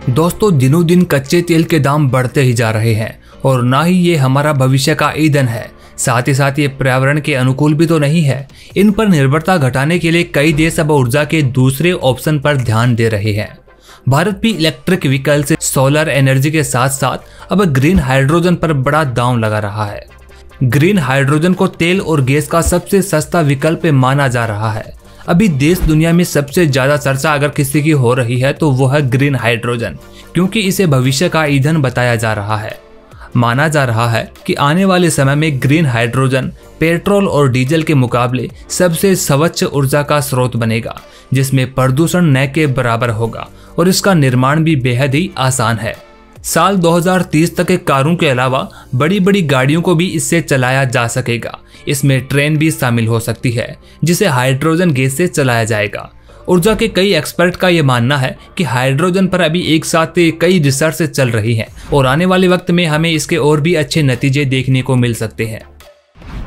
दोस्तों, दिनों दिन कच्चे तेल के दाम बढ़ते ही जा रहे हैं और ना ही ये हमारा भविष्य का ईंधन है, साथ ही साथ ये पर्यावरण के अनुकूल भी तो नहीं है। इन पर निर्भरता घटाने के लिए कई देश अब ऊर्जा के दूसरे ऑप्शन पर ध्यान दे रहे हैं। भारत भी इलेक्ट्रिक व्हीकल से सोलर एनर्जी के साथ साथ अब ग्रीन हाइड्रोजन पर बड़ा दांव लगा रहा है। ग्रीन हाइड्रोजन को तेल और गैस का सबसे सस्ता विकल्प माना जा रहा है। अभी देश दुनिया में सबसे ज्यादा चर्चा अगर किसी की हो रही है तो वो है ग्रीन हाइड्रोजन, क्योंकि इसे भविष्य का ईंधन बताया जा रहा है। माना जा रहा है कि आने वाले समय में ग्रीन हाइड्रोजन पेट्रोल और डीजल के मुकाबले सबसे स्वच्छ ऊर्जा का स्रोत बनेगा, जिसमें प्रदूषण न के बराबर होगा और इसका निर्माण भी बेहद ही आसान है। साल 2030 तक कारों के अलावा बड़ी बड़ी गाड़ियों को भी इससे चलाया जा सकेगा। इसमें ट्रेन भी शामिल हो सकती है, जिसे हाइड्रोजन गैस से चलाया जाएगा। ऊर्जा के कई एक्सपर्ट का यह मानना है कि हाइड्रोजन पर अभी एक साथ कई रिसर्च चल रही हैं और आने वाले वक्त में हमें इसके और भी अच्छे नतीजे देखने को मिल सकते हैं।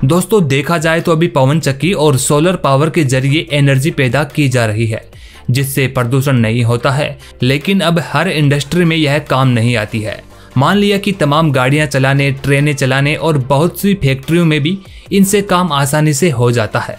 दोस्तों, देखा जाए तो अभी पवन चक्की और सोलर पावर के जरिए एनर्जी पैदा की जा रही है, जिससे प्रदूषण नहीं होता है, लेकिन अब हर इंडस्ट्री में यह काम नहीं आती है। मान लिया कि तमाम गाड़ियां चलाने, ट्रेनें चलाने और बहुत सी फैक्ट्रियों में भी इनसे काम आसानी से हो जाता है,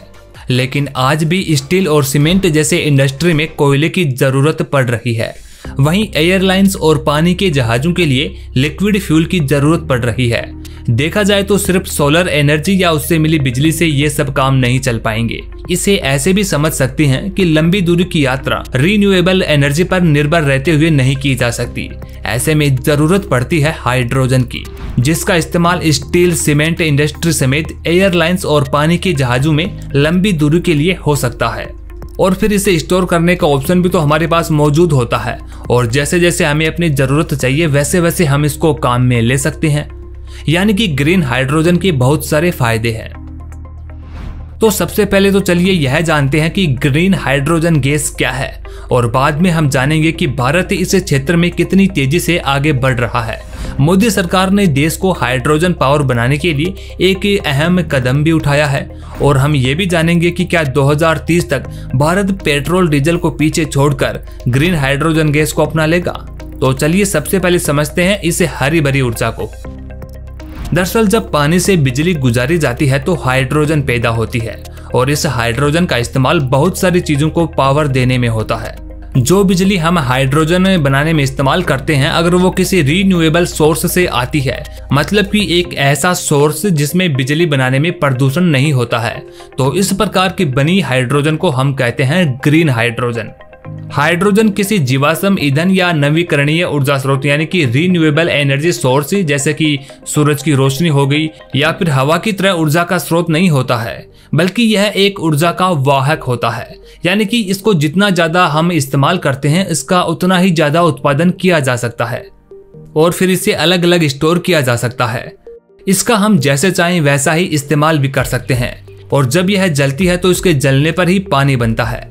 लेकिन आज भी स्टील और सीमेंट जैसे इंडस्ट्री में कोयले की जरूरत पड़ रही है। वहीं एयरलाइंस और पानी के जहाजों के लिए लिक्विड फ्यूल की जरूरत पड़ रही है। देखा जाए तो सिर्फ सोलर एनर्जी या उससे मिली बिजली से ये सब काम नहीं चल पाएंगे। इसे ऐसे भी समझ सकते हैं कि लंबी दूरी की यात्रा रीन्यूएबल एनर्जी पर निर्भर रहते हुए नहीं की जा सकती। ऐसे में जरूरत पड़ती है हाइड्रोजन की, जिसका इस्तेमाल स्टील, सीमेंट इंडस्ट्री समेत एयरलाइंस और पानी के जहाजों में लंबी दूरी के लिए हो सकता है। और फिर इसे स्टोर करने का ऑप्शन भी तो हमारे पास मौजूद होता है और जैसे जैसे हमें अपनी जरूरत चाहिए वैसे वैसे हम इसको काम में ले सकते हैं। यानी कि ग्रीन हाइड्रोजन के बहुत सारे फायदे हैं। तो सबसे पहले तो चलिए यह जानते हैं कि ग्रीन हाइड्रोजन गैस क्या है और बाद में हम जानेंगे कि भारत इस क्षेत्र में कितनी तेजी से आगे बढ़ रहा है। मोदी सरकार ने देश को हाइड्रोजन पावर बनाने के लिए एक अहम कदम भी उठाया है और हम ये भी जानेंगे कि क्या 2030 तक भारत पेट्रोल डीजल को पीछे छोड़कर ग्रीन हाइड्रोजन गैस को अपना लेगा। तो चलिए सबसे पहले समझते हैं इसे हरी भरी ऊर्जा को। दरअसल जब पानी से बिजली गुजारी जाती है तो हाइड्रोजन पैदा होती है और इस हाइड्रोजन का इस्तेमाल बहुत सारी चीजों को पावर देने में होता है। जो बिजली हम हाइड्रोजन बनाने में इस्तेमाल करते हैं, अगर वो किसी रीन्यूएबल सोर्स से आती है, मतलब कि एक ऐसा सोर्स जिसमें बिजली बनाने में प्रदूषण नहीं होता है, तो इस प्रकार की बनी हाइड्रोजन को हम कहते हैं ग्रीन हाइड्रोजन। हाइड्रोजन किसी जीवाश्म ईंधन या नवीकरणीय ऊर्जा स्रोत यानी कि रीन्यूएबल एनर्जी सोर्स जैसे कि सूरज की रोशनी हो गई या फिर हवा की तरह ऊर्जा का स्रोत नहीं होता है, बल्कि यह एक ऊर्जा का वाहक होता है। यानी कि इसको जितना ज्यादा हम इस्तेमाल करते हैं, इसका उतना ही ज्यादा उत्पादन किया जा सकता है और फिर इसे अलग अलग स्टोर किया जा सकता है। इसका हम जैसे चाहें वैसा ही इस्तेमाल भी कर सकते हैं और जब यह जलती है तो इसके जलने पर ही पानी बनता है।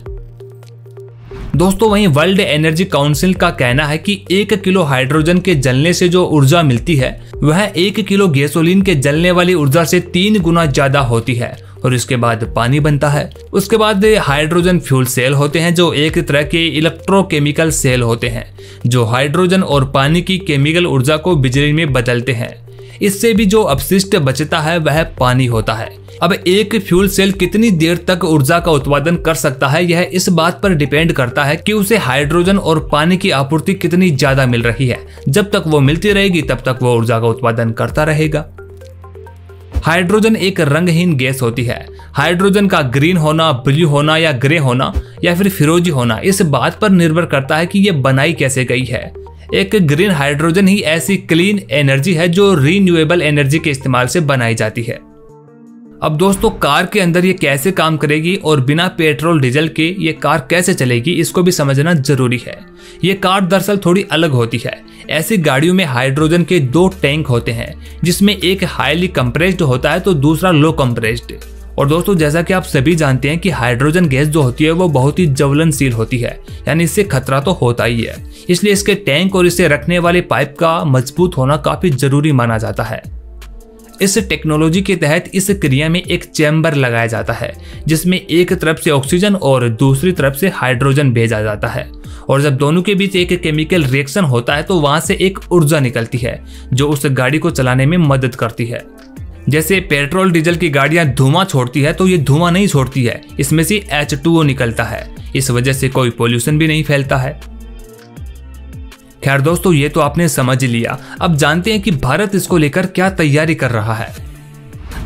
दोस्तों, वहीं वर्ल्ड एनर्जी काउंसिल का कहना है कि 1 किलो हाइड्रोजन के जलने से जो ऊर्जा मिलती है वह 1 किलो गैसोलीन के जलने वाली ऊर्जा से 3 गुना ज्यादा होती है और इसके बाद पानी बनता है। उसके बाद हाइड्रोजन फ्यूल सेल होते हैं जो एक तरह के इलेक्ट्रोकेमिकल सेल होते हैं जो हाइड्रोजन और पानी की केमिकल ऊर्जा को बिजली में बदलते हैं। इससे भी जो अपशिष्ट बचता है वह पानी होता है। अब एक फ्यूल सेल कितनी देर तक ऊर्जा का उत्पादन कर सकता है, यह इस बात पर डिपेंड करता है कि उसे हाइड्रोजन और पानी की आपूर्ति कितनी ज्यादा मिल रही है। जब तक वो मिलती रहेगी तब तक वो ऊर्जा का उत्पादन करता रहेगा। हाइड्रोजन एक रंगहीन गैस होती है। हाइड्रोजन का ग्रीन होना, ब्लू होना या ग्रे होना या फिर फिरोजी होना इस बात पर निर्भर करता है कि यह बनाई कैसे गई है। एक ग्रीन हाइड्रोजन ही ऐसी क्लीन एनर्जी है जो रीन्यूएबल एनर्जी के इस्तेमाल से बनाई जाती है। अब दोस्तों, कार के अंदर ये कैसे काम करेगी और बिना पेट्रोल डीजल के ये कार कैसे चलेगी, इसको भी समझना जरूरी है। ये कार दरअसल थोड़ी अलग होती है। ऐसी गाड़ियों में हाइड्रोजन के 2 टैंक होते हैं, जिसमें एक हाईली कंप्रेस्ड होता है तो दूसरा लो कंप्रेस्ड। और दोस्तों, जैसा कि आप सभी जानते हैं कि हाइड्रोजन गैस जो होती है वो बहुत ही ज्वलनशील होती है, यानी इससे खतरा तो होता ही है। इसलिए इसके टैंक और इसे रखने वाले पाइप का मजबूत होना काफी जरूरी माना जाता है। इस टेक्नोलॉजी के तहत इस क्रिया में एक चैम्बर लगाया जाता है जिसमें एक तरफ से ऑक्सीजन और दूसरी तरफ से हाइड्रोजन भेजा जाता है और जब दोनों के बीच एक केमिकल रिएक्शन होता है तो वहां से एक ऊर्जा निकलती है जो उस गाड़ी को चलाने में मदद करती है। जैसे पेट्रोल डीजल की गाड़ियां धुआं छोड़ती है तो ये धुआं नहीं छोड़ती है, इसमें से H2O निकलता है। इस वजह से कोई पोल्यूशन भी नहीं फैलता है। खैर दोस्तों, ये तो आपने समझ लिया। अब जानते हैं कि भारत इसको लेकर क्या तैयारी कर रहा है।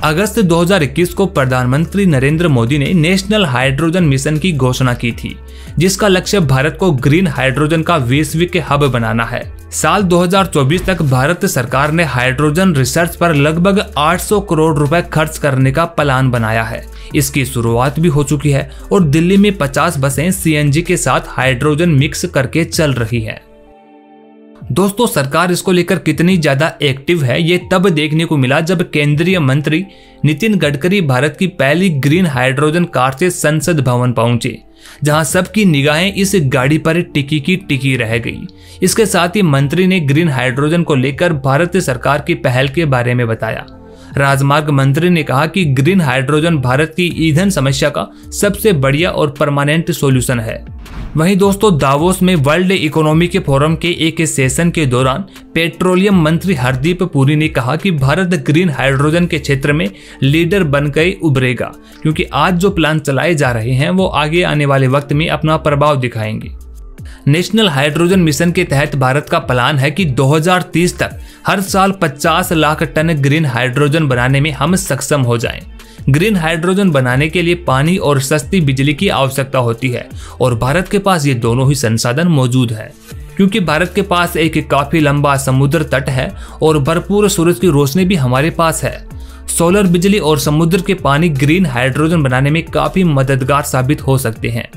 अगस्त 2021 को प्रधानमंत्री नरेंद्र मोदी ने नेशनल हाइड्रोजन मिशन की घोषणा की थी, जिसका लक्ष्य भारत को ग्रीन हाइड्रोजन का वैश्विक हब बनाना है। साल 2024 तक भारत सरकार ने हाइड्रोजन रिसर्च पर लगभग 800 करोड़ रुपए खर्च करने का प्लान बनाया है। इसकी शुरुआत भी हो चुकी है और दिल्ली में 50 बसें CNG के साथ हाइड्रोजन मिक्स करके चल रही है। दोस्तों, सरकार इसको लेकर कितनी ज्यादा एक्टिव है ये तब देखने को मिला जब केंद्रीय मंत्री नितिन गडकरी भारत की पहली ग्रीन हाइड्रोजन कार से संसद भवन पहुंचे, जहां सबकी निगाहें इस गाड़ी पर टिकी की टिकी रह गई। इसके साथ ही मंत्री ने ग्रीन हाइड्रोजन को लेकर भारत सरकार की पहल के बारे में बताया। राजमार्ग मंत्री ने कहा कि ग्रीन हाइड्रोजन भारत की ईंधन समस्या का सबसे बढ़िया और परमानेंट सॉल्यूशन है। वहीं दोस्तों, दावोस में वर्ल्ड इकोनॉमिक फोरम के एक सेशन के दौरान पेट्रोलियम मंत्री हरदीप पुरी ने कहा कि भारत ग्रीन हाइड्रोजन के क्षेत्र में लीडर बनकर उभरेगा, क्योंकि आज जो प्लान चलाए जा रहे हैं वो आगे आने वाले वक्त में अपना प्रभाव दिखाएंगे। नेशनल हाइड्रोजन मिशन के तहत भारत का प्लान है कि 2030 तक हर साल 50 लाख टन ग्रीन हाइड्रोजन बनाने में हम सक्षम हो जाएं। ग्रीन हाइड्रोजन बनाने के लिए पानी और सस्ती बिजली की आवश्यकता होती है और भारत के पास ये दोनों ही संसाधन मौजूद है, क्योंकि भारत के पास एक काफी लंबा समुद्र तट है और भरपूर सूरज की रोशनी भी हमारे पास है। सोलर बिजली और समुद्र के पानी ग्रीन हाइड्रोजन बनाने में काफी मददगार साबित हो सकते हैं।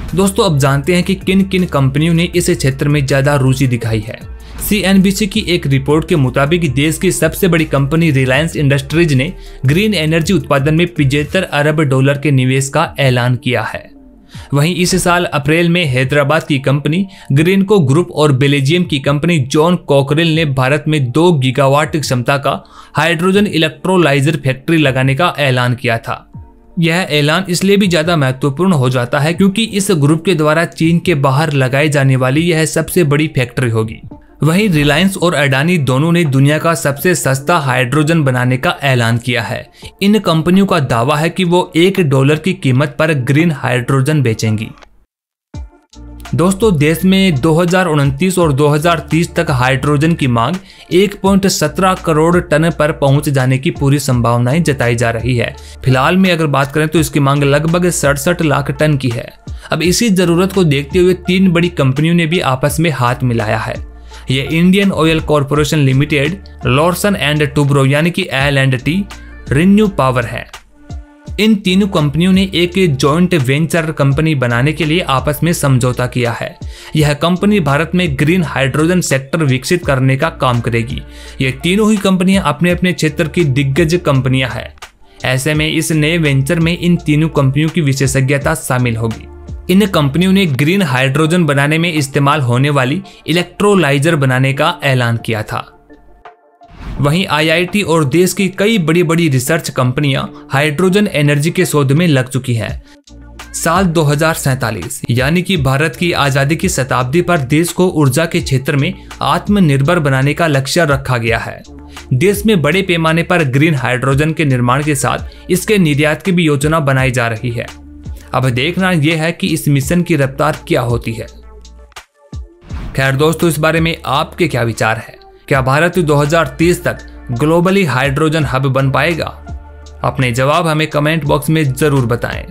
दोस्तों, अब जानते हैं कि किन किन कंपनियों ने इस क्षेत्र में ज्यादा रुचि दिखाई है। CNBC की एक रिपोर्ट के मुताबिक देश की सबसे बड़ी कंपनी रिलायंस इंडस्ट्रीज ने ग्रीन एनर्जी उत्पादन में 75 अरब डॉलर के निवेश का ऐलान किया है। वहीं इस साल अप्रैल में हैदराबाद की कंपनी ग्रीनको ग्रुप और बेल्जियम की कंपनी जॉन कॉकरेल ने भारत में 2 गीगावाट क्षमता का हाइड्रोजन इलेक्ट्रोलाइजर फैक्ट्री लगाने का ऐलान किया था। यह ऐलान इसलिए भी ज्यादा महत्वपूर्ण हो जाता है क्योंकि इस ग्रुप के द्वारा चीन के बाहर लगाई जाने वाली यह सबसे बड़ी फैक्ट्री होगी। वहीं रिलायंस और अडानी दोनों ने दुनिया का सबसे सस्ता हाइड्रोजन बनाने का ऐलान किया है। इन कंपनियों का दावा है कि वो $1 की कीमत पर ग्रीन हाइड्रोजन बेचेंगी। दोस्तों, देश में 2029 और 2030 तक हाइड्रोजन की मांग 1.17 करोड़ टन पर पहुंच जाने की पूरी संभावनाएं जताई जा रही है। फिलहाल में अगर बात करें तो इसकी मांग लगभग 67 लाख टन की है। अब इसी जरूरत को देखते हुए 3 बड़ी कंपनियों ने भी आपस में हाथ मिलाया है। ये Indian oil corporation limited, Larsen and Toubro यानी कि L&T, रिन्यू पावर है। इन तीनों कंपनियों ने एक जॉइंट वेंचर कंपनी बनाने के लिए आपस में समझौता किया है। यह कंपनी भारत में ग्रीन हाइड्रोजन सेक्टर विकसित करने का काम करेगी। ये तीनों ही कंपनियां अपने अपने क्षेत्र की दिग्गज कंपनियां हैं। ऐसे में इस नए वेंचर में इन तीनों कंपनियों की विशेषज्ञता शामिल होगी। इन कंपनियों ने ग्रीन हाइड्रोजन बनाने में इस्तेमाल होने वाली इलेक्ट्रोलाइजर बनाने का ऐलान किया था। वहीं IIT और देश की कई बड़ी बड़ी रिसर्च कंपनियां हाइड्रोजन एनर्जी के शोध में लग चुकी हैं। साल 2047 यानी कि भारत की आजादी की शताब्दी पर देश को ऊर्जा के क्षेत्र में आत्मनिर्भर बनाने का लक्ष्य रखा गया है। देश में बड़े पैमाने पर ग्रीन हाइड्रोजन के निर्माण के साथ इसके निर्यात की भी योजना बनाई जा रही है। अब देखना यह है कि इस मिशन की रफ्तार क्या होती है। खैर दोस्तों, इस बारे में आपके क्या विचार है? क्या भारत 2030 तक ग्लोबली हाइड्रोजन हब बन पाएगा? अपने जवाब हमें कमेंट बॉक्स में जरूर बताएं।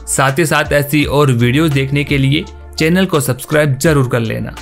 साथ ही साथ ऐसी और वीडियोस देखने के लिए चैनल को सब्सक्राइब जरूर कर लेना।